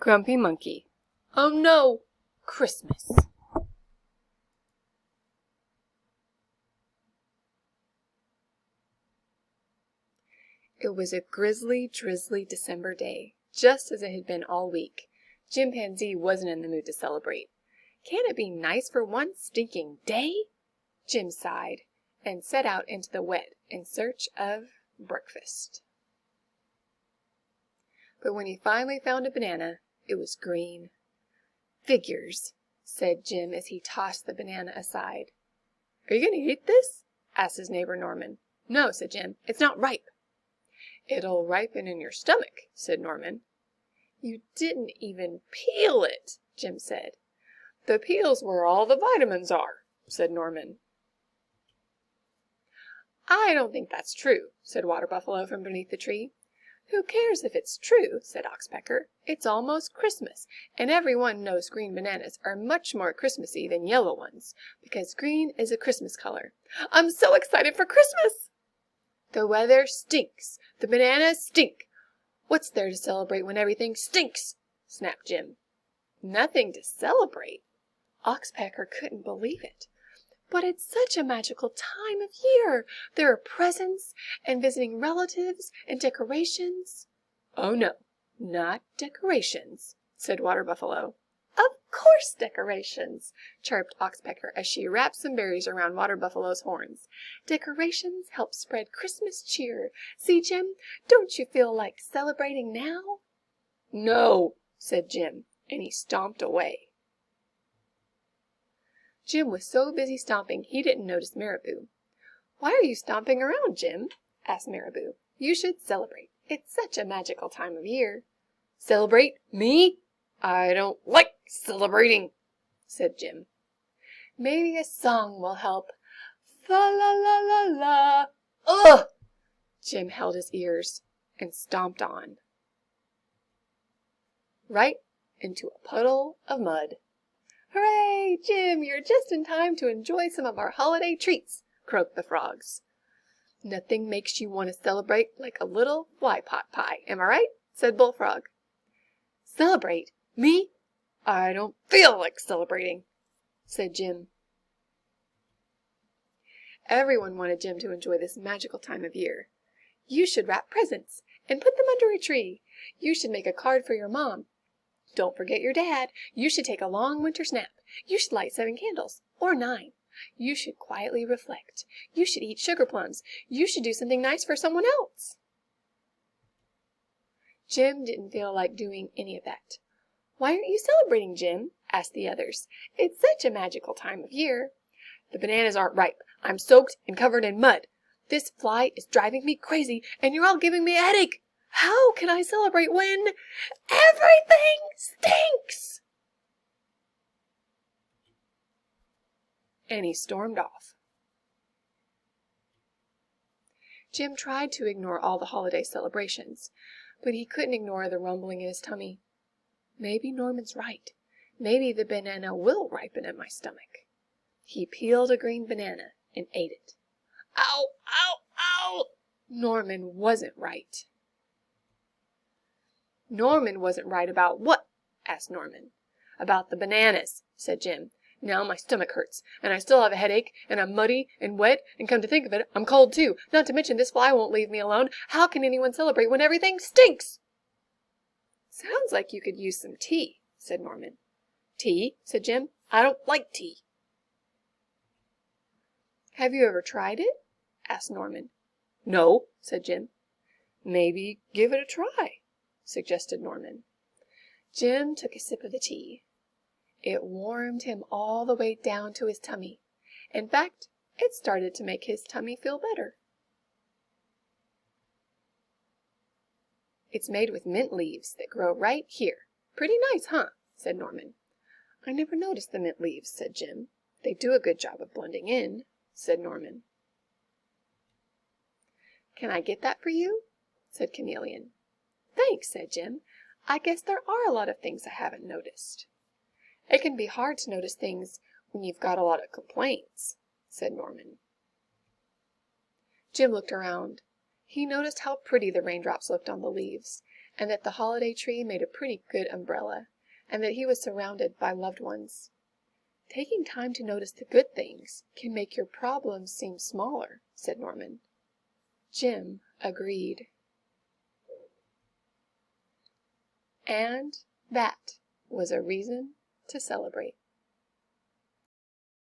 Grumpy Monkey. Oh no! Christmas. It was a grisly, drizzly December day, just as it had been all week. Chimpanzee wasn't in the mood to celebrate. Can't it be nice for one stinking day? Jim sighed and set out into the wet in search of breakfast. But when he finally found a banana, it was green. Figures, said Jim as he tossed the banana aside. Are you going to eat this? Asked his neighbor Norman. No, said Jim, it's not ripe. It'll ripen in your stomach, said Norman. You didn't even peel it, Jim said. The peel's where all the vitamins are, said Norman. I don't think that's true, said Water Buffalo from beneath the tree. Who cares if it's true, said Oxpecker. It's almost Christmas, and everyone knows green bananas are much more Christmassy than yellow ones, because green is a Christmas color. I'm so excited for Christmas! The weather stinks. The bananas stink. What's there to celebrate when everything stinks? Snapped Jim. Nothing to celebrate? Oxpecker couldn't believe it. But it's such a magical time of year. There are presents and visiting relatives and decorations. Oh no, not decorations, said Water Buffalo. Of course decorations, chirped Oxpecker as she wrapped some berries around Water Buffalo's horns. Decorations help spread Christmas cheer. See, Jim, don't you feel like celebrating now? No, said Jim, and he stomped away. Jim was so busy stomping he didn't notice Marabou. Why are you stomping around, Jim? Asked Marabou. You should celebrate. It's such a magical time of year. Celebrate? Me? I don't like celebrating, said Jim. Maybe a song will help. Fa la la la la. Ugh! Jim held his ears and stomped on. Right into a puddle of mud. Hooray, Jim, you're just in time to enjoy some of our holiday treats, croaked the frogs. Nothing makes you want to celebrate like a little fly pot pie, am I right? Said Bullfrog. Celebrate? Me? I don't feel like celebrating, said Jim. Everyone wanted Jim to enjoy this magical time of year. You should wrap presents and put them under a tree. You should make a card for your mom. Don't forget your dad. You should take a long winter's nap. You should light 7 candles, or 9. You should quietly reflect. You should eat sugar plums. You should do something nice for someone else. Jim didn't feel like doing any of that. Why aren't you celebrating, Jim? Asked the others. It's such a magical time of year. The bananas aren't ripe. I'm soaked and covered in mud. This fly is driving me crazy, and you're all giving me a headache. How can I celebrate when everything stinks? And he stormed off. Jim tried to ignore all the holiday celebrations, but he couldn't ignore the rumbling in his tummy. Maybe Norman's right. Maybe the banana will ripen in my stomach. He peeled a green banana and ate it. Ow, ow, ow! Norman wasn't right. Norman wasn't right about what? Asked Norman. About the bananas, said Jim. Now my stomach hurts, and I still have a headache, and I'm muddy and wet, and come to think of it, I'm cold too. Not to mention this fly won't leave me alone. How can anyone celebrate when everything stinks? Sounds like you could use some tea, said Norman. Tea? Said Jim. I don't like tea. Have you ever tried it? Asked Norman. No, said Jim. Maybe give it a try, suggested Norman. Jim took a sip of the tea. It warmed him all the way down to his tummy. In fact, it started to make his tummy feel better. It's made with mint leaves that grow right here. Pretty nice, huh? Said Norman. I never noticed the mint leaves, said Jim. They do a good job of blending in, said Norman. Can I get that for you? Said Chameleon. Thanks, said Jim. I guess there are a lot of things I haven't noticed. It can be hard to notice things when you've got a lot of complaints, said Norman. Jim looked around. He noticed how pretty the raindrops looked on the leaves, and that the holiday tree made a pretty good umbrella, and that he was surrounded by loved ones. "Taking time to notice the good things can make your problems seem smaller," said Norman. Jim agreed. And that was a reason to celebrate.